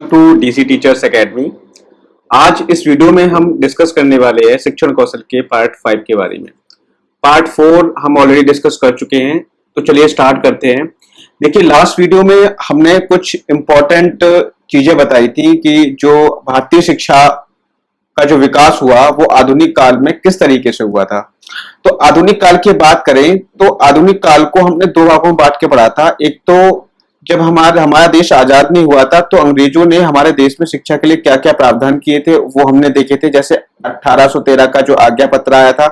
To DC teachers academy. आज इस video में हम डिस्कस करने वाले हैं शिक्षण कौशल के पार्ट 5 के बारे में। पार्ट 4 हम ऑलरेडी डिस्कस कर चुके हैं, तो चलिए स्टार्ट करते हैं। देखिए, लास्ट वीडियो में हमने कुछ इंपॉर्टेंट चीजें बताई थी कि जो भारतीय शिक्षा का जो विकास हुआ वो आधुनिक काल में किस तरीके से हुआ था। तो आधुनिक काल की बात करें तो आधुनिक काल को हमने दो भागों में बांट के पढ़ा था। एक तो जब हमारा देश आजाद नहीं हुआ था तो अंग्रेजों ने हमारे देश में शिक्षा के लिए क्या क्या प्रावधान किए थे वो हमने देखे थे। जैसे 1813 का जो आज्ञा पत्र आया था,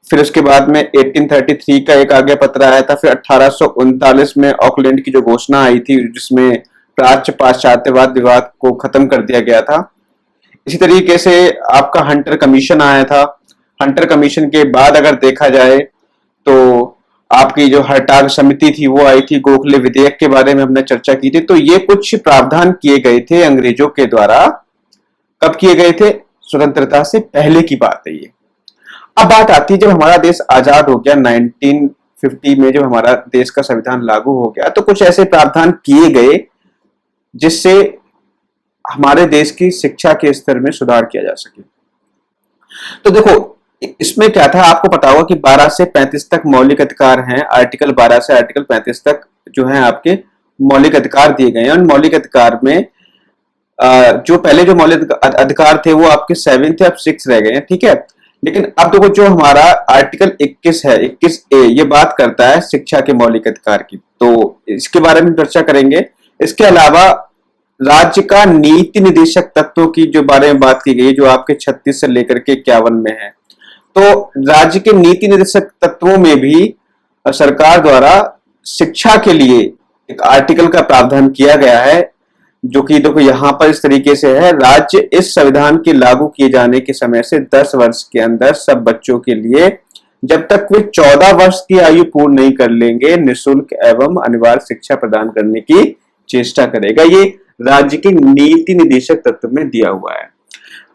फिर उसके बाद में 1833 का एक आज्ञा पत्र आया था, फिर 1839 में ऑकलैंड की जो घोषणा आई थी जिसमें प्राच्य पाश्चात्यवाद विवाद को खत्म कर दिया गया था। इसी तरीके से आपका हंटर कमीशन आया था। हंटर कमीशन के बाद अगर देखा जाए तो आपकी जो हर्टाग समिति थी वो आई थी। गोखले विधेयक के बारे में हमने चर्चा की थी। तो ये कुछ प्रावधान किए गए थे अंग्रेजों के द्वारा। कब किए गए थे? स्वतंत्रता से पहले की बात है ये। अब बात आती है जब हमारा देश आजाद हो गया 1950 में, जब हमारा देश का संविधान लागू हो गया तो कुछ ऐसे प्रावधान किए गए जिससे हमारे देश की शिक्षा के स्तर में सुधार किया जा सके। तो देखो, इसमें क्या था आपको पता होगा कि 12 से 35 तक मौलिक अधिकार हैं। आर्टिकल 12 से आर्टिकल 35 तक जो है आपके मौलिक अधिकार दिए गए हैं। उन मौलिक अधिकार में जो पहले जो मौलिक अधिकार थे वो आपके 7th या 6 रह गए हैं, ठीक है। लेकिन अब देखो, जो हमारा आर्टिकल 21 है, 21A, ये बात करता है शिक्षा के मौलिक अधिकार की। तो इसके बारे में चर्चा करेंगे। इसके अलावा राज्य का नीति निदेशक तत्वों की जो बारे में बात की गई, जो आपके 36 से लेकर के 51 में है। तो राज्य के नीति निर्देशक तत्वों में भी सरकार द्वारा शिक्षा के लिए एक आर्टिकल का प्रावधान किया गया है, जो कि देखो यहां पर इस तरीके से है। राज्य इस संविधान के लागू किए जाने के समय से 10 वर्ष के अंदर सब बच्चों के लिए, जब तक वे 14 वर्ष की आयु पूर्ण नहीं कर लेंगे, निःशुल्क एवं अनिवार्य शिक्षा प्रदान करने की चेष्टा करेगा। ये राज्य के नीति निदेशक तत्व में दिया हुआ है।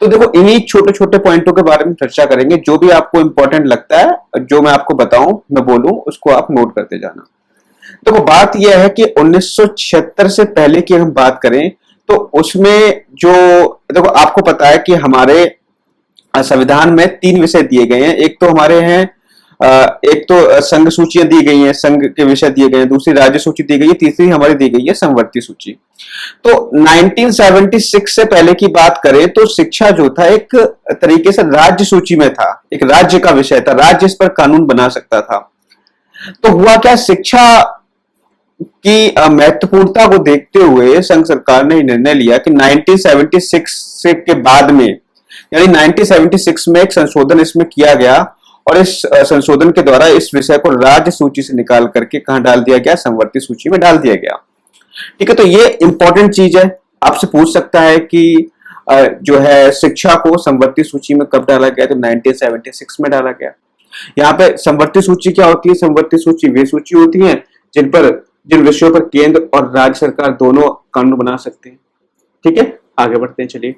तो देखो, इन्हीं छोटे छोटे पॉइंटों के बारे में चर्चा करेंगे। जो भी आपको इंपॉर्टेंट लगता है, जो मैं आपको बताऊं, मैं बोलूं, उसको आप नोट करते जाना। देखो, बात यह है कि 1976 से पहले की हम बात करें तो उसमें जो देखो आपको पता है कि हमारे संविधान में 3 विषय दिए गए हैं। एक तो हमारे हैं एक तो संघ सूचियां दी गई हैं, संघ के विषय दिए गए हैं। दूसरी राज्य सूची दी गई है। तीसरी हमारी दी गई है समवर्ती सूची। तो 1976 से पहले की बात करें तो शिक्षा जो था एक तरीके से राज्य सूची में था, एक राज्य का विषय था। राज्य इस पर कानून बना सकता था। तो हुआ क्या, शिक्षा की महत्वपूर्णता को देखते हुए संघ सरकार ने निर्णय लिया कि 1976 के बाद में, यानी 1976 में एक संशोधन इसमें किया गया और इस संशोधन के द्वारा इस विषय को राज्य सूची से निकाल करके कहां डाल दिया गया? समवर्ती सूची में डाल दिया गया, ठीक है। तो ये इंपॉर्टेंट चीज है। आपसे पूछ सकता है कि जो है शिक्षा को समवर्ती सूची में कब डाला गया? तो 1976 में डाला गया। यहाँ पे समवर्ती सूची क्या होती है? समवर्ती सूची वे सूची होती है जिन विषयों पर केंद्र और राज्य सरकार दोनों कानून बना सकते हैं, ठीक है। आगे बढ़ते हैं, चलिए।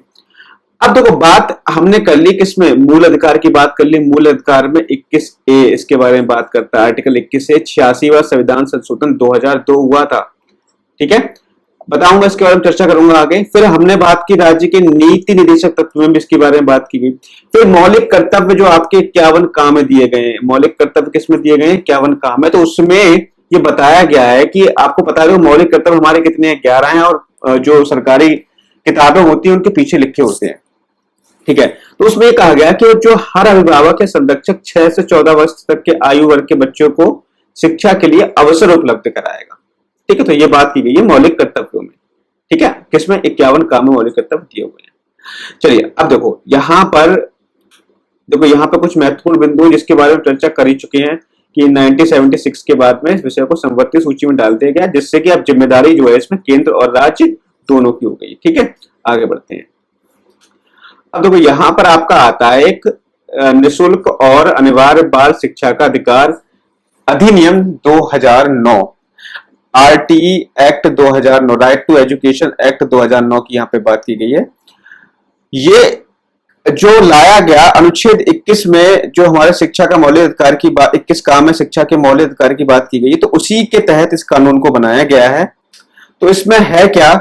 अब देखो, बात हमने कर ली किसमें? मूल अधिकार की बात कर ली। मूल अधिकार में 21A इसके बारे में बात करता है। आर्टिकल 21 से 86वां संविधान संशोधन 2002 हुआ था, ठीक है। बताऊंगा, इसके बारे में चर्चा करूंगा आगे। फिर हमने बात की राज्य के नीति निदेशक तत्व में भी इसके बारे में बात की गई। फिर मौलिक कर्तव्य जो आपके 51 काम दिए गए हैं। मौलिक कर्तव्य किसमें दिए गए हैं? 51 काम है। तो उसमें ये बताया गया है कि आपको पता है मौलिक कर्तव्य हमारे कितने हैं? 11 हैं। और जो सरकारी किताबें होती हैं उनके पीछे लिखे होते हैं, ठीक है। तो उसमें कहा गया कि जो हर अभिभावक या संरक्षक 6 से 14 वर्ष तक के आयु वर्ग के बच्चों को शिक्षा के लिए अवसर उपलब्ध कराएगा, ठीक है। तो ये बात की गई है मौलिक कर्तव्यों में, ठीक है। किसमें? 51 काम में मौलिक कर्तव्य दिए हुए हैं। चलिए, अब देखो यहाँ पर कुछ महत्वपूर्ण बिंदु जिसके बारे में चर्चा कर ही चुके हैं कि 1976 के बाद में इस विषय को समवर्ती सूची में डाल दिया गया, जिससे कि अब जिम्मेदारी जो है इसमें केंद्र और राज्य दोनों की हो गई, ठीक है। आगे बढ़ते हैं। अब देखो, यहां पर आपका आता है एक निःशुल्क और अनिवार्य बाल शिक्षा का अधिकार अधिनियम 2009, RTE act 2009, right to education act 2009 की यहां पे बात की गई है। ये जो लाया गया अनुच्छेद 21 में, जो हमारे शिक्षा का मौलिक अधिकार की बात, 21 काम में शिक्षा के मौलिक अधिकार की बात की गई, तो उसी के तहत इस कानून को बनाया गया है। तो इसमें है क्या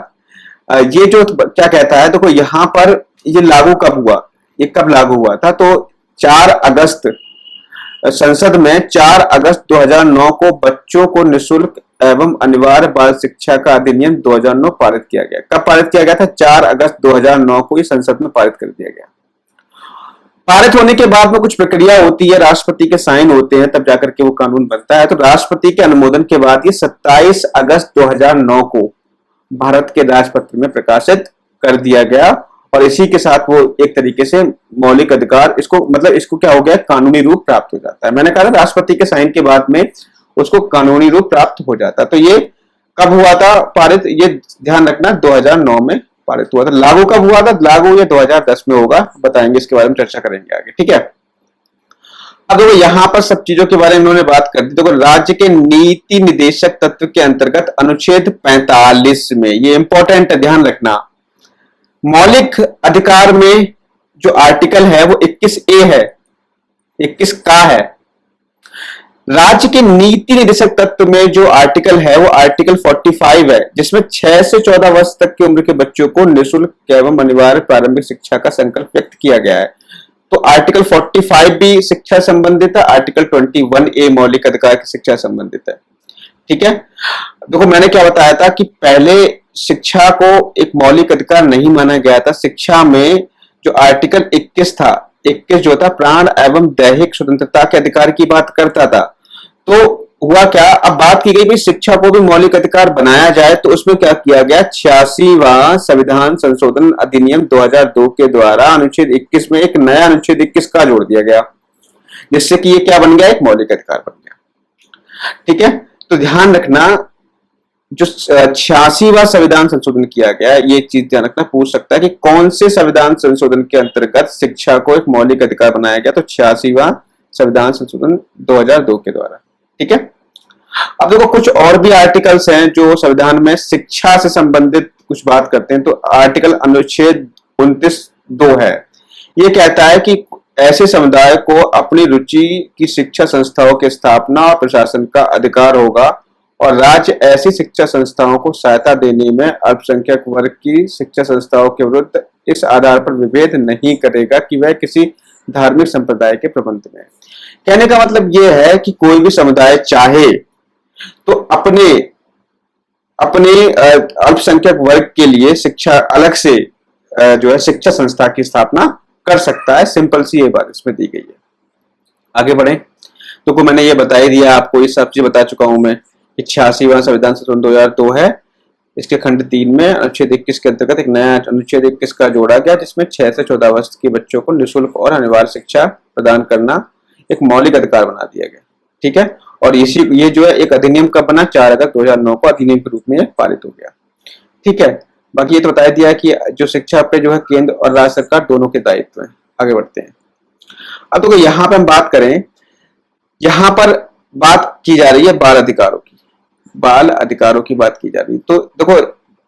ये जो क्या कहता है, देखो यहाँ पर ये लागू कब हुआ, ये कब लागू हुआ था, तो 4 अगस्त, संसद में 4 अगस्त 2009 को बच्चों को निःशुल्क एवं अनिवार्य बाल शिक्षा का अधिनियम 2009 पारित किया गया। कब पारित किया गया था? 4 अगस्त 2009 को ये संसद में पारित कर दिया गया। पारित होने के बाद में कुछ प्रक्रिया होती है, राष्ट्रपति के साइन होते हैं, तब जाकर के वो कानून बनता है। तो राष्ट्रपति के अनुमोदन के बाद ये 27 अगस्त 2009 को भारत के राजपत्र में प्रकाशित कर दिया गया, और इसी के साथ वो एक तरीके से मौलिक अधिकार, इसको मतलब इसको क्या हो गया, कानूनी रूप प्राप्त हो जाता है। मैंने कहा था राष्ट्रपति के साइन के बाद में उसको कानूनी रूप प्राप्त हो जाता है। तो ये कब हुआ था पारित, ये ध्यान रखना, 2009 में पारित हुआ था। लागू कब हुआ था? लागू ये 2010 में होगा, बताएंगे, इसके बारे में चर्चा करेंगे आगे, ठीक है। अब देखो यहाँ पर सब चीजों के बारे में उन्होंने बात कर दी। देखो राज्य के नीति निदेशक तत्व के अंतर्गत अनुच्छेद 45 में, ये इंपॉर्टेंट है, ध्यान रखना, मौलिक अधिकार में जो आर्टिकल है वो 21A है, 21 का है। राज्य के नीति निदेशक तत्व में जो आर्टिकल है वो आर्टिकल 45 है, जिसमें 6 से 14 वर्ष तक की उम्र के बच्चों को निःशुल्क एवं अनिवार्य प्रारंभिक शिक्षा का संकल्प व्यक्त किया गया है। तो आर्टिकल 45 भी शिक्षा संबंधित है, आर्टिकल 21A मौलिक अधिकार की शिक्षा संबंधित है, ठीक है। देखो मैंने क्या बताया था कि पहले शिक्षा को एक मौलिक अधिकार नहीं माना गया था। शिक्षा में जो आर्टिकल 21 था, 21 जो था प्राण एवं दैहिक स्वतंत्रता के अधिकार की बात करता था। तो हुआ क्या, अब बात की गई भाई शिक्षा को भी मौलिक अधिकार बनाया जाए, तो उसमें क्या किया गया, 86वां संविधान संशोधन अधिनियम 2002 के द्वारा अनुच्छेद 21 में एक नया अनुच्छेद 21 का जोड़ दिया गया, जिससे कि ये क्या बन गया, एक मौलिक अधिकार बन गया, ठीक है। तो ध्यान रखना, जो 86वां संविधान संशोधन किया गया, ये एक चीज ध्यान रखना, पूछ सकता है कि कौन से संविधान संशोधन के अंतर्गत शिक्षा को एक मौलिक अधिकार बनाया गया, तो 86वां संविधान संशोधन 2002 के द्वारा, ठीक है। अब देखो कुछ और भी आर्टिकल्स हैं जो संविधान में शिक्षा से संबंधित कुछ बात करते हैं। तो आर्टिकल अनुच्छेद 29(2) है, ये कहता है कि ऐसे समुदाय को अपनी रुचि की शिक्षा संस्थाओं की स्थापना और प्रशासन का अधिकार होगा, और राज्य ऐसी शिक्षा संस्थाओं को सहायता देने में अल्पसंख्यक वर्ग की शिक्षा संस्थाओं के विरुद्ध इस आधार पर विभेद नहीं करेगा कि वह किसी धार्मिक संप्रदाय के प्रबंध में। कहने का मतलब यह है कि कोई भी समुदाय चाहे तो अपने अल्पसंख्यक वर्ग के लिए शिक्षा अलग से जो है शिक्षा संस्था की स्थापना कर सकता है। सिंपल सी ये बात इसमें दी गई है। आगे बढ़े तो मैंने ये बता ही दिया आपको, ये सब चीज बता चुका हूं मैं। 86वां संविधान संशोधन 2002 है, इसके खंड 3 में अनुच्छेद 21 के अंतर्गत एक नया अनुच्छेद 21 का जोड़ा गया, जिसमें 6 से 14 वर्ष के बच्चों को निःशुल्क और अनिवार्य शिक्षा प्रदान करना एक मौलिक अधिकार बना दिया गया, ठीक है। और ये जो है एक अधिनियम कब बना, 4 अगस्त 2009 को अधिनियम के रूप में पारित हो गया, ठीक है। बाकी ये तो बताया दिया कि जो शिक्षा पे जो है केंद्र और राज्य सरकार दोनों के दायित्व है। आगे बढ़ते हैं। अब तो यहाँ पे हम बात करें, यहाँ पर बात की जा रही है बाल अधिकारों की, बाल अधिकारों की बात की जा रही है। तो देखो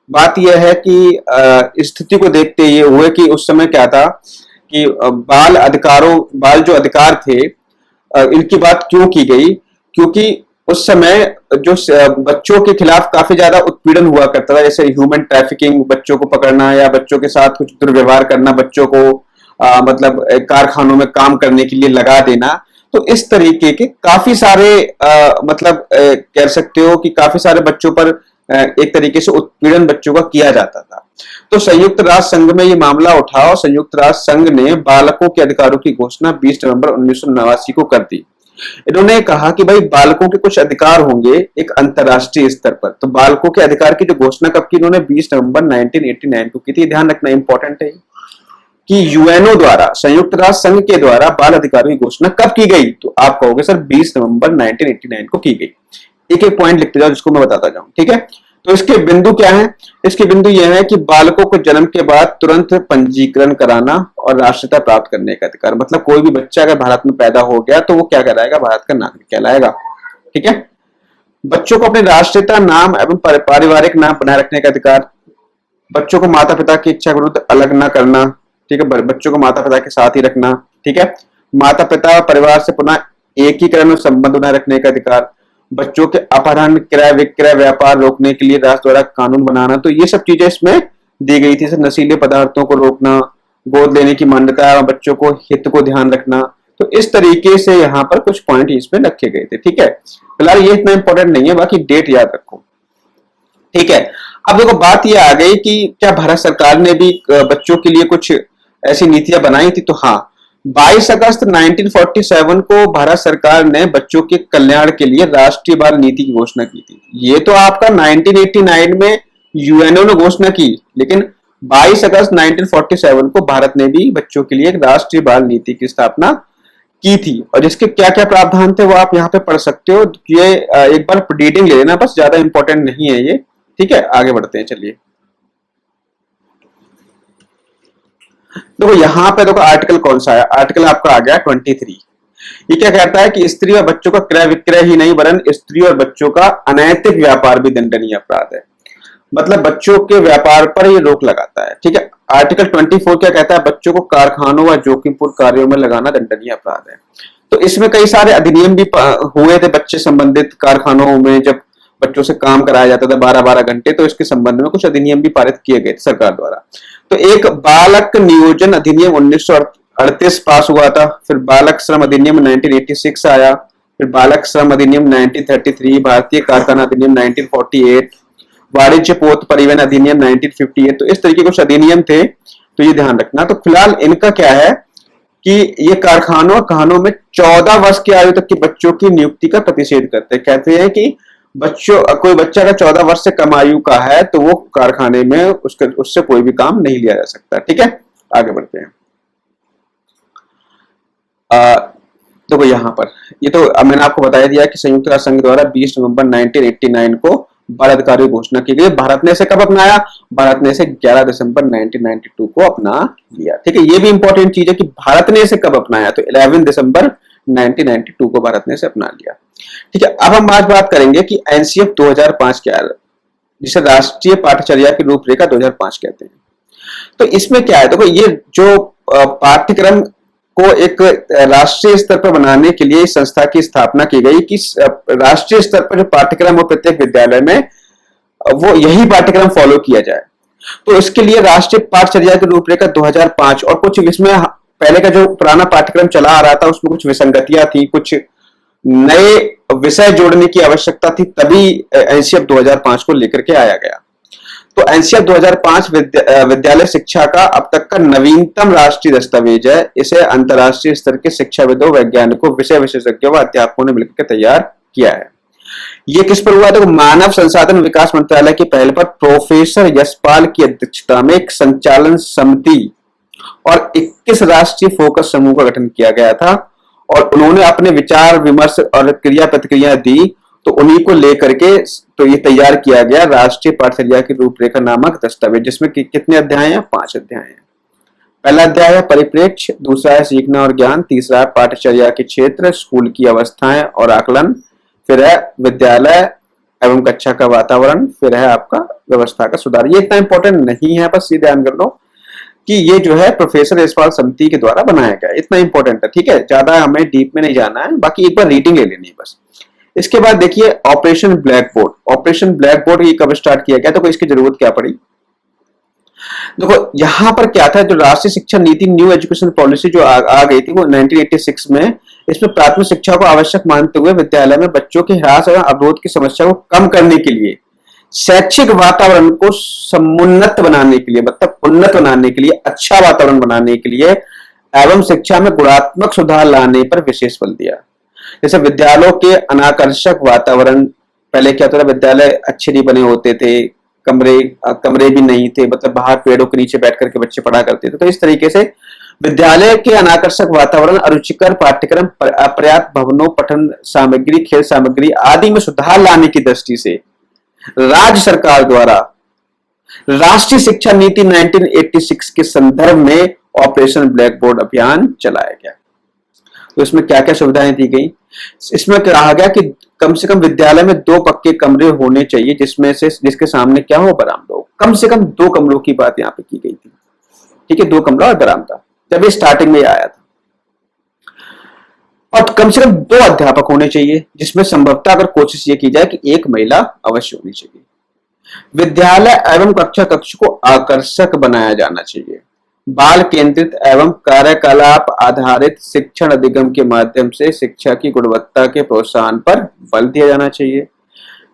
बात यह है कि स्थिति को देखते ये हुए कि उस समय क्या था कि बाल जो अधिकार थे, इनकी बात क्यों की गई, क्योंकि उस समय जो बच्चों के खिलाफ काफी ज्यादा उत्पीड़न हुआ करता था, जैसे ह्यूमन ट्रैफिकिंग, बच्चों को पकड़ना या बच्चों के साथ कुछ दुर्व्यवहार करना, बच्चों को मतलब कारखानों में काम करने के लिए लगा देना। तो इस तरीके के काफी सारे मतलब कह सकते हो कि काफी सारे बच्चों पर एक तरीके से उत्पीड़न बच्चों का किया जाता था। तो संयुक्त राष्ट्र संघ में ये मामला उठा और संयुक्त राष्ट्र संघ ने बालकों के अधिकारों की घोषणा 20 नवंबर 1989 को कर दी। इन्होंने कहा कि भाई बालकों के कुछ अधिकार होंगे एक अंतरराष्ट्रीय स्तर पर। तो बालकों के अधिकार की जो घोषणा कब की, इन्होंने 20 नवंबर 1989 को की थी। ध्यान रखना इंपॉर्टेंट है कि यूएनओ द्वारा, संयुक्त राष्ट्र संघ के द्वारा बाल अधिकारों की घोषणा कब की गई, तो आप कहोगे सर 20 नवंबर 1989 को की गई। एक एक पॉइंट लिखते जाओ जिसको मैं बताता जाऊं, ठीक है। तो इसके बिंदु क्या है, इसके बिंदु यह है कि बालकों को जन्म के बाद तुरंत पंजीकरण कराना और राष्ट्रीयता प्राप्त करने का अधिकार। मतलब कोई भी बच्चा अगर भारत में पैदा हो गया तो वो क्या कहलाएगा, भारत का नागरिक कहलाएगा, ठीक है। बच्चों को अपनी राष्ट्रीयता, नाम एवं पारिवारिक नाम बनाए रखने का अधिकार। बच्चों को माता पिता की इच्छा के विरुद्ध अलग न करना, ठीक है, बच्चों को माता पिता के साथ ही रखना, ठीक है। माता पिता परिवार से पुनः एकीकरण और संबंध बनाए रखने का अधिकार। बच्चों के अपहरण, क्रय विक्रय, व्यापार रोकने के लिए राष्ट्र द्वारा कानून बनाना। तो ये सब चीजें इसमें दी गई थी, जैसे नशीले पदार्थों को रोकना, गोद लेने की मान्यता, बच्चों को हित को ध्यान रखना। तो इस तरीके से यहाँ पर कुछ पॉइंट इसमें रखे गए थे। ठीक है, फिलहाल ये इतना इंपॉर्टेंट नहीं है, बाकी डेट याद रखो। ठीक है, अब देखो बात ये आ गई कि क्या भारत सरकार ने भी बच्चों के लिए कुछ ऐसी नीतियां बनाई थी? तो हाँ, 22 अगस्त 1947 को भारत सरकार ने बच्चों के कल्याण के लिए राष्ट्रीय बाल नीति की घोषणा की थी। ये तो आपका 1989 में यूएनओ ने घोषणा की, लेकिन 22 अगस्त 1947 को भारत ने भी बच्चों के लिए एक राष्ट्रीय बाल नीति की स्थापना की थी, और जिसके क्या क्या प्रावधान थे वो आप यहाँ पे पढ़ सकते हो। ये एक बार रीडिंग ले लेना, बस, ज्यादा इंपॉर्टेंट नहीं है ये। ठीक है, आगे बढ़ते हैं, चलिए। देखो यहाँ पे देखो आर्टिकल कौन सा है, आर्टिकल आपका आ गया 23। ये क्या कहता है कि स्त्री और बच्चों का क्रय विक्रय ही नहीं वरन स्त्री और बच्चों का अनैतिक व्यापार भी दंडनीय अपराध है। मतलब बच्चों के व्यापार पर ये रोक लगाता है। ठीक है, आर्टिकल 24 क्या कहता है? बच्चों को कारखानों व जोखिमपूर्ण कार्यों में लगाना दंडनीय अपराध है। तो इसमें कई सारे अधिनियम भी हुए थे बच्चे संबंधित कारखानों में, जब बच्चों से काम कराया जाता था 12-12 घंटे, तो इसके संबंध में कुछ अधिनियम भी पारित किए गए सरकार द्वारा। तो एक बालक नियोजन अधिनियम 1938 पास हुआ था, फिर बालक श्रम अधिनियम 1986 आया, फिर बालक श्रम अधिनियम 1933, भारतीय कारखाना अधिनियम 1948, वाणिज्य पोत परिवहन अधिनियम 1958। तो इस तरीके कुछ अधिनियम थे, तो ये ध्यान रखना। तो फिलहाल इनका क्या है कि ये कारखानों में 14 वर्ष की आयु तक के बच्चों की नियुक्ति का प्रतिषेध करते हैं। कहते हैं कि कोई बच्चा अगर 14 वर्ष से कम आयु का है तो वो कारखाने में उससे कोई भी काम नहीं लिया जा सकता। ठीक है, आगे बढ़ते हैं। देखो यहाँ पर ये तो मैंने आपको बताया दिया कि संयुक्त राष्ट्र संघ द्वारा 20 नवंबर 1989 को बाल अधिकार की घोषणा की गई। भारत ने इसे कब अपनाया? भारत ने इसे 11 दिसंबर 1992 को अपना लिया। ठीक है, ये भी इंपॉर्टेंट चीज है कि भारत ने इसे कब अपनाया, तो 11 दिसंबर 1992 को भारत ने इसे अपना लिया। ठीक है, अब हम आज बात करेंगे कि एनसीएफ 2005 क्या है, जिसे राष्ट्रीय पाठ्यचर्या की रूपरेखा 2005 कहते हैं। तो इसमें क्या है? देखो, ये जो पाठ्यक्रम को एक राष्ट्रीय स्तर पर बनाने के लिए इस संस्था की स्थापना की गई कि राष्ट्रीय स्तर पर जो पाठ्यक्रम हो प्रत्येक विद्यालय में, वो यही पाठ्यक्रम फॉलो किया जाए। तो इसके लिए राष्ट्रीय पाठ्यचर्या की रूपरेखा 2005 और कुछ इसमें पहले का जो पुराना पाठ्यक्रम चला आ रहा था उसमें कुछ विसंगतियां थी, कुछ नए विषय जोड़ने की आवश्यकता थी, तभी एनसीएफ 2005 को लेकर के आया गया। तो एनसीएफ 2005 विद्यालय शिक्षा का अब तक का नवीनतम राष्ट्रीय दस्तावेज है। इसे अंतर्राष्ट्रीय स्तर के शिक्षाविदों, वैज्ञानिकों, विषय विशेषज्ञों व अध्यापकों ने मिलकर तैयार किया है। ये किस पर हुआ? देखो, मानव संसाधन विकास मंत्रालय की पहल पर प्रोफेसर यशपाल की अध्यक्षता में एक संचालन समिति और 21 राष्ट्रीय फोकस समूह का गठन किया गया था, और उन्होंने अपने विचार विमर्श और क्रिया प्रतिक्रिया दी। तो उन्हीं को लेकर के तो ये तैयार किया गया राष्ट्रीय पाठ्यचर्या की रूपरेखा नामक दस्तावेज, जिसमें कितने अध्याय हैं? 5 अध्याय हैं। पहला अध्याय है परिप्रेक्ष्य, दूसरा है सीखना और ज्ञान, तीसरा है पाठ्यचर्या के क्षेत्र, स्कूल की अवस्थाएं और आकलन, फिर है विद्यालय एवं कक्षा का वातावरण, फिर है आपका व्यवस्था का सुधार। ये इतना इंपॉर्टेंट नहीं है, बस ये ध्यान कर लो कि ये जो है प्रोफेसर यशपाल समिति के द्वारा बनाया गया, इतना इंपॉर्टेंट है। ठीक है, ज्यादा हमें डीप में नहीं जाना है, बाकी एक बार रीडिंग ले लेनी है बस। इसके बाद देखिए operation black board. Operation black board ये कब स्टार्ट किया गया, तो इसकी जरूरत क्या पड़ी? देखो यहाँ पर क्या था, जो राष्ट्रीय शिक्षा नीति न्यू एजुकेशन पॉलिसी जो आ गई थी वो 1986 में, इसमें प्राथमिक शिक्षा को आवश्यक मानते हुए विद्यालय में बच्चों के ह्रास एवं अवरोध की समस्या को कम करने के लिए, शैक्षिक वातावरण को समुन्नत बनाने के लिए, मतलब उन्नत बनाने के लिए, अच्छा वातावरण बनाने के लिए एवं शिक्षा में गुणात्मक सुधार लाने पर विशेष बल दिया। जैसे विद्यालयों के अनाकर्षक वातावरण, पहले क्या होता था, विद्यालय अच्छे नहीं बने होते थे, कमरे भी नहीं थे, मतलब बाहर पेड़ों के नीचे बैठ करके बच्चे पढ़ा करते थे। तो इस तरीके से विद्यालय के अनाकर्षक वातावरण, अरुचिकर पाठ्यक्रम, अपर्याप्त भवनों, पठन सामग्री, खेल सामग्री आदि में सुधार लाने की दृष्टि से राज्य सरकार द्वारा राष्ट्रीय शिक्षा नीति 1986 के संदर्भ में ऑपरेशन ब्लैक बोर्ड अभियान चलाया गया। तो इसमें क्या क्या सुविधाएं दी गई? इसमें कहा गया कि कम से कम विद्यालय में 2 पक्के कमरे होने चाहिए, जिसके सामने क्या हो, बरामदा हो। कम से कम 2 कमरों की बात यहाँ पे की गई थी। ठीक है, 2 कमरा और बरामदा, जब ये स्टार्टिंग में आया था। और कम से कम 2 अध्यापक होने चाहिए, जिसमें संभवतः अगर कोशिश ये की जाए कि 1 महिला अवश्य होनी चाहिए। विद्यालय एवं कक्षा कक्ष को आकर्षक बनाया जाना चाहिए। बाल केंद्रित एवं कार्यकलाप आधारित शिक्षण अधिगम के माध्यम से शिक्षा की गुणवत्ता के प्रोत्साहन पर बल दिया जाना चाहिए।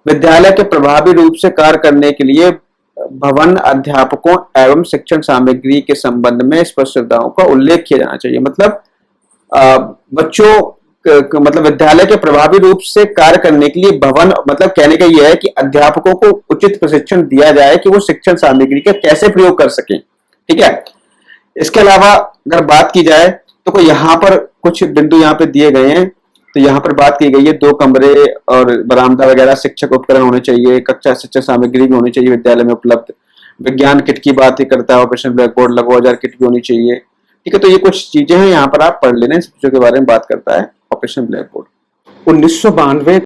विद्यालय के प्रभावी रूप से कार्य करने के लिए भवन अध्यापकों एवं शिक्षण सामग्री के संबंध में स्पष्टताओं का उल्लेख किया जाना चाहिए। मतलब बच्चों मतलब विद्यालय के प्रभावी रूप से कार्य करने के लिए भवन, मतलब कहने का यह है कि अध्यापकों को उचित प्रशिक्षण दिया जाए कि वो शिक्षण सामग्री का कैसे प्रयोग कर सकें। ठीक है। इसके अलावा अगर बात की जाए तो यहाँ पर कुछ बिंदु यहाँ पे दिए गए हैं। तो यहाँ पर बात की गई है 2 कमरे और बरामदा वगैरह, शिक्षक उपकरण होने चाहिए, कक्षा शिक्षक सामग्री भी होनी चाहिए विद्यालय में उपलब्ध, विज्ञान किट की बात ही करता है, ऑपरेशन ब्लैक बोर्ड, लघु औजार किट भी होनी चाहिए। ठीक है। तो ये कुछ चीजें हैं, यहाँ पर आप पढ़ लेना, इस चीजों के बारे में बात करता है ऑपरेशन ब्लैक बोर्ड। 1992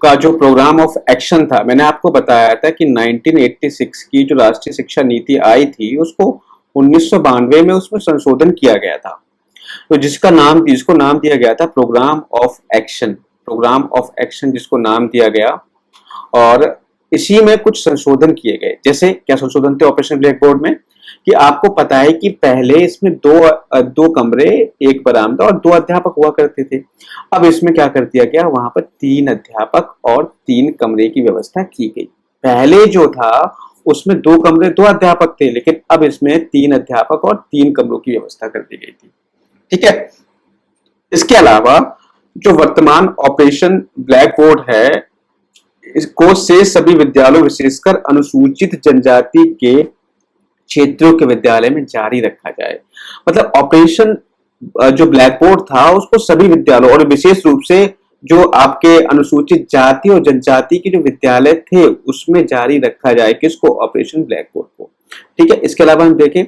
का जो प्रोग्राम ऑफ एक्शन था, मैंने आपको बताया था कि 1986 की जो राष्ट्रीय शिक्षा नीति आई थी उसको 1992 में उसमें संशोधन किया गया था। तो जिसको नाम दिया गया था प्रोग्राम ऑफ एक्शन जिसको नाम दिया गया। और इसी में कुछ संशोधन किए गए। जैसे क्या संशोधन थे ऑपरेशन ब्लैक बोर्ड में, कि आपको पता है कि पहले इसमें दो कमरे, एक बरामदा और 2 अध्यापक हुआ करते थे। अब इसमें क्या कर दिया गया, वहां पर 3 अध्यापक और 3 कमरे की व्यवस्था की गई। पहले जो था उसमें 2 कमरे 2 अध्यापक थे, लेकिन अब इसमें 3 अध्यापक और 3 कमरों की व्यवस्था कर दी गई थी। ठीक है। इसके अलावा जो वर्तमान ऑपरेशन ब्लैक बोर्ड है, इसको से सभी विद्यालयों विशेषकर अनुसूचित जनजाति के क्षेत्रों के विद्यालय में जारी रखा जाए। मतलब ऑपरेशन जो ब्लैक बोर्ड था उसको सभी विद्यालयों और विशेष रूप से जो आपके अनुसूचित जाति और जनजाति के जो विद्यालय थे उसमें जारी रखा जाए। किसको, ऑपरेशन ब्लैक बोर्ड को। ठीक है। इसके अलावा हम देखें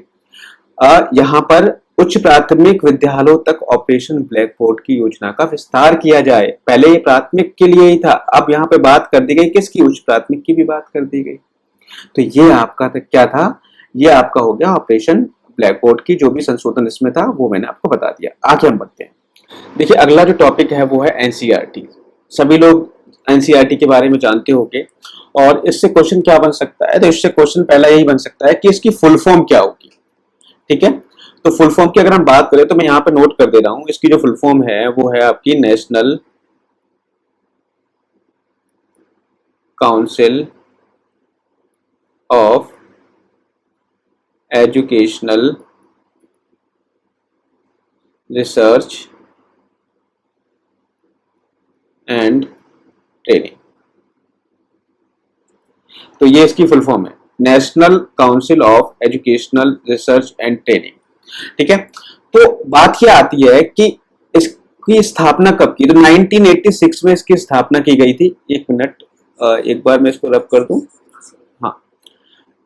यहाँ पर उच्च प्राथमिक विद्यालयों तक ऑपरेशन ब्लैक बोर्ड की योजना का विस्तार किया जाए। पहले ये प्राथमिक के लिए ही था, अब यहाँ पे बात कर दी गई किसकी, उच्च प्राथमिक की भी बात कर दी गई। तो ये आपका क्या था, ये आपका हो गया ऑपरेशन ब्लैक बोर्ड की जो भी संशोधन इसमें था वो मैंने आपको बता दिया। आगे हम बढ़ते हैं। देखिए अगला जो टॉपिक है वो है एनसीईआरटी। सभी लोग एनसीईआरटी के बारे में जानते होंगे और इससे क्वेश्चन क्या बन सकता है, तो इससे क्वेश्चन पहला यही बन सकता है कि इसकी फुल फॉर्म क्या होगी। ठीक है। तो फुल फॉर्म की अगर हम बात करें तो मैं यहाँ पे नोट कर दे रहा हूं, इसकी जो फुल फॉर्म है वो है आपकी national council of educational research and training. तो ये इसकी फुल फॉर्म है, national council of educational research and training. ठीक है। तो बात ये आती है कि इसकी स्थापना कब की, तो 1986 में इसकी स्थापना की गई थी। एक मिनट, एक बार मैं इसको रब कर दूं। हाँ,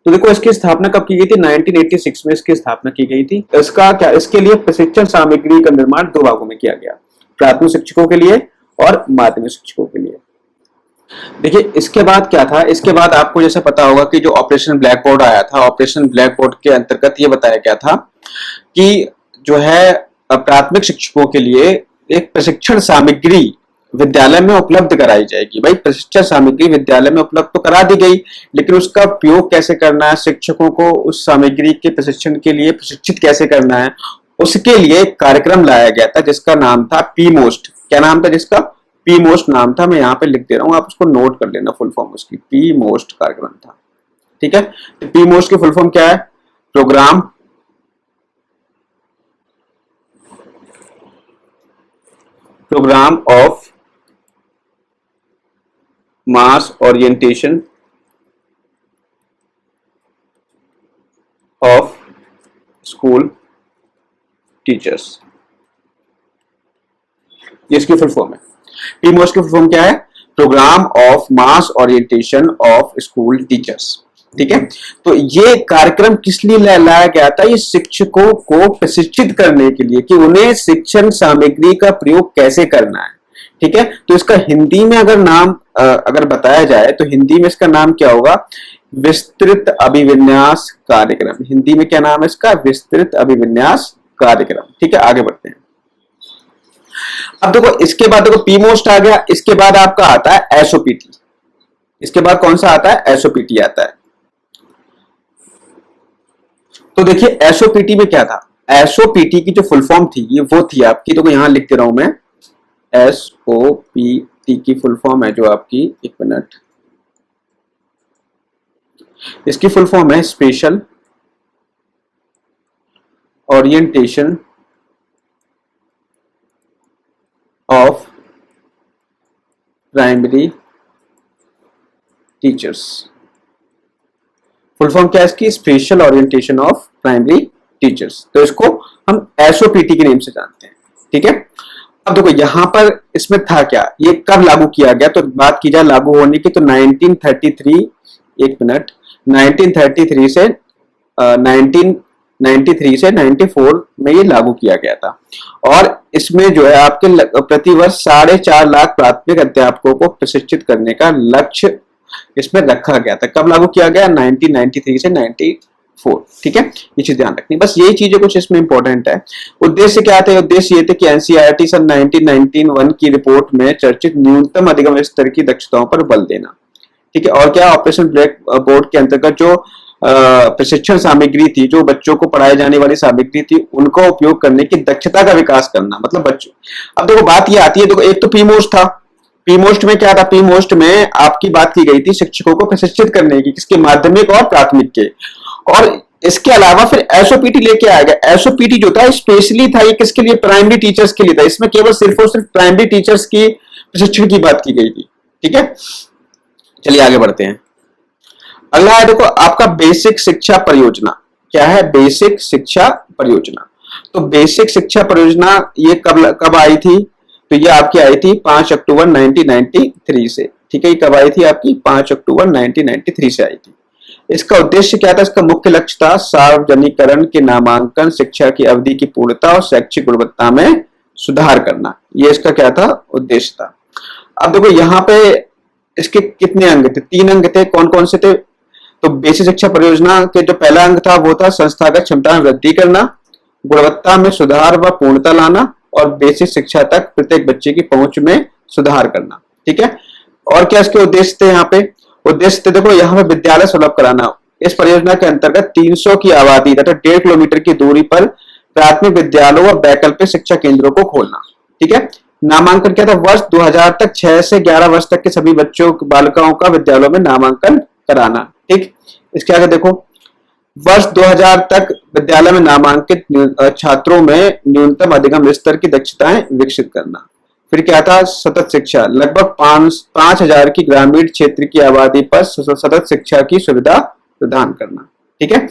तो देखो इसकी स्थापना कब की गई थी, 1986 में इसकी स्थापना की गई थी। इसका क्या, इसके लिए प्रशिक्षण सामग्री का निर्माण 2 भागों में किया गया, प्राथमिक शिक्षकों के लिए और माध्यमिक शिक्षकों के लिए। देखिए इसके बाद क्या था, इसके बाद आपको जैसे पता होगा कि जो ऑपरेशन ब्लैक बोर्ड आया था, ऑपरेशन ब्लैक बोर्ड के अंतर्गत ये बताया गया था कि जो है प्राथमिक शिक्षकों के लिए एक प्रशिक्षण सामग्री विद्यालय में उपलब्ध कराई जाएगी। भाई प्रशिक्षण सामग्री विद्यालय में उपलब्ध तो करा दी गई, लेकिन उसका उपयोग कैसे करना है, शिक्षकों को उस सामग्री के प्रशिक्षण के लिए प्रशिक्षित कैसे करना है, उसके लिए एक कार्यक्रम लाया गया था जिसका नाम था पी मोस्ट। क्या नाम था जिसका, पी मोस्ट नाम था। मैं यहाँ पे लिख दे रहा हूँ, आप उसको नोट कर लेना, फुल फॉर्म उसकी पी मोस्ट कार्यक्रम था। ठीक है। तो पी मोस्ट की फुल फॉर्म क्या है, programme of mass orientation of school teachers, ये इसकी फुल फॉर्म है। पीमोस की फुल फॉर्म क्या है, programme of mass orientation of school teachers. ठीक है। तो ये कार्यक्रम किस लिए लाया गया था, ये शिक्षकों को प्रशिक्षित करने के लिए कि उन्हें शिक्षण सामग्री का प्रयोग कैसे करना है। ठीक है। तो इसका हिंदी में अगर नाम अगर बताया जाए तो हिंदी में इसका नाम क्या होगा, विस्तृत अभिविन्यास कार्यक्रम। हिंदी में क्या नाम है इसका, विस्तृत अभिविन्यास कार्यक्रम। ठीक है। आगे बढ़ते हैं। अब देखो इसके बाद देखो पी मोस्ट आ गया, इसके बाद आपका आता है एसओपीटी। इसके बाद कौन सा आता है, एसओपीटी आता है। तो देखिए एसओपीटी में क्या था, एसओपीटी की जो फुल फॉर्म थी ये वो थी आपकी, तो यहां लिख दे रहा हूं मैं, एसओपीटी की फुल फॉर्म है जो आपकी, एक मिनट, इसकी फुल फॉर्म है special orientation of primary teachers. Full form क्या है इसकी, special orientation of primary teachers. तो इसको हम एसओपीटी के नेम से जानते हैं, ठीक है। अब देखो यहां पर इसमें था क्या, ये कब लागू किया गया, तो बात की जाए लागू होने की तो 1933, एक मिनट, 1933 से 1993 से 94 में ये लागू किया गया था। और इसमें जो है आपके प्रतिवर्ष 4.5 लाख प्राथमिक अध्यापकों को प्रशिक्षित करने का लक्ष्य इसमें रखा गया था। कब लागू किया गया, 1993 से 94, ठीक है। ये चीज ध्यान रखनी, बस यही चीजें कुछ इसमें इंपॉर्टेंट है। उद्देश्य क्या थे, उद्देश्य ये थे कि एनसीईआरटी सन 1991 की रिपोर्ट में चर्चित न्यूनतम अधिगम स्तर की दक्षताओं पर बल देना, ठीक है। और क्या, ऑपरेशन ब्लैक बोर्ड के अंतर्गत जो प्रशिक्षण सामग्री थी, जो बच्चों को पढ़ाई जाने वाली सामग्री थी, उनको उपयोग करने की दक्षता का विकास करना, मतलब बच्चों। अब देखो बात ये आती है, देखो एक तो पी मोस्ट था, पी मोस्ट में क्या था, पी मोस्ट में आपकी बात की गई थी शिक्षकों को प्रशिक्षित करने की, किसके, माध्यमिक और प्राथमिक के। और इसके अलावा फिर एसओपीटी लेके आ गया। एसओपीटी जो था स्पेशली था, ये किसके लिए, प्राइमरी टीचर्स के लिए था। इसमें केवल सिर्फ और सिर्फ प्राइमरी टीचर्स की प्रशिक्षण की बात की गई थी, ठीक है। चलिए आगे बढ़ते हैं। अगला है देखो आपका बेसिक शिक्षा परियोजना। क्या है, बेसिक शिक्षा परियोजना। तो बेसिक शिक्षा परियोजना ये कब आई थी, तो ये आपकी आई थी 5 अक्टूबर 1993 से, ठीक है। ये कब आई थी आपकी, 5 अक्टूबर 1993 से आई थी। इसका उद्देश्य क्या था, इसका मुख्य लक्ष्य था सार्वजनिकरण के नामांकन, शिक्षा की अवधि की पूर्णता और शैक्षिक गुणवत्ता में सुधार करना। ये इसका क्या था, उद्देश्य था। अब देखो यहाँ पे इसके कितने अंग थे, 3 अंग थे। कौन कौन से थे, तो बेसिक शिक्षा परियोजना के जो पहला अंग था वो था संस्थागत क्षमता में वृद्धि करना, गुणवत्ता में सुधार व पूर्णता लाना, और बेसिक शिक्षा तक प्रत्येक बच्चे की पहुंच में सुधार करना, ठीक है। और क्या इसके उद्देश्य थे, यहाँ पे उद्देश्य थे, देखो यहाँ पे विद्यालय सुलभ कराना। इस परियोजना के अंतर्गत 300 की आबादी तथा 1.5 किलोमीटर की दूरी पर प्राथमिक विद्यालयों और वैकल्पिक शिक्षा केंद्रों को खोलना, ठीक है। नामांकन क्या था, वर्ष 2000 तक 6 से 11 वर्ष तक के सभी बच्चों, बालिकाओं का विद्यालयों में नामांकन कराना, ठीक। इसके आगे देखो, वर्ष 2000 तक विद्यालय में नामांकित छात्रों में न्यूनतम अधिगम स्तर की दक्षताएं विकसित करना। फिर क्या था, सतत शिक्षा, लगभग 5,000 की ग्रामीण क्षेत्र की आबादी पर सतत शिक्षा की सुविधा प्रदान करना, ठीक है।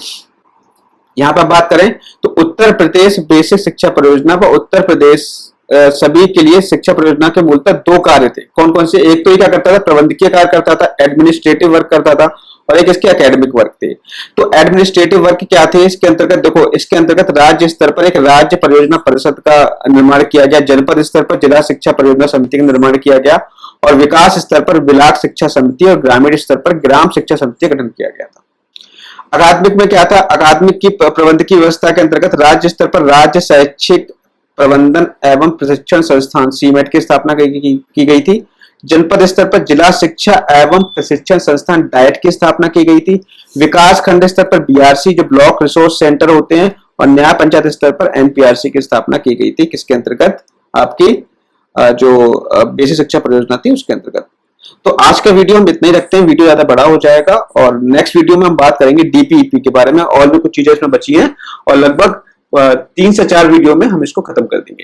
यहाँ पर बात करें तो उत्तर प्रदेश बेसिक शिक्षा परियोजना व उत्तर प्रदेश सभी के लिए शिक्षा परियोजना के मूलतः 2 कार्य थे। कौन कौन से, एक तो ये क्या करता था, प्रबंधकीय कार्य करता था, एडमिनिस्ट्रेटिव वर्क करता था, और एक इसके एकेडमिक वर्क थे। तो एडमिनिस्ट्रेटिव वर्क क्या थे, इसके अंतर्गत देखो, इसके अंतर्गत राज्य स्तर पर एक राज्य परियोजना परिषद का निर्माण किया गया, जनपद स्तर पर जिला शिक्षा परियोजना समिति का निर्माण किया गया, और विकास स्तर पर ब्लॉक शिक्षा समिति और ग्रामीण स्तर पर ग्राम शिक्षा समिति का गठन किया गया था। अकादमिक में क्या था, अकादमिक की प्रबंधकीय व्यवस्था के अंतर्गत राज्य स्तर पर राज्य शैक्षिक प्रबंधन एवं प्रशिक्षण संस्थान सीमेट की स्थापना की गई थी। जनपद स्तर पर जिला शिक्षा एवं प्रशिक्षण संस्थान डाइट की स्थापना की गई थी। विकास खंड स्तर पर बीआरसी जो ब्लॉक रिसोर्स सेंटर होते हैं, और न्याय पंचायत स्तर पर एनपीआरसी की स्थापना की गई थी। किसके अंतर्गत, आपकी जो बेसिक शिक्षा परियोजना थी उसके अंतर्गत। तो आज का वीडियो हम इतना ही रखते हैं, वीडियो ज्यादा बड़ा हो जाएगा, और नेक्स्ट वीडियो में हम बात करेंगे डीपीईपी के बारे में। और भी कुछ चीजें इसमें बची हैं, और लगभग 3 से 4 वीडियो में हम इसको खत्म कर देंगे।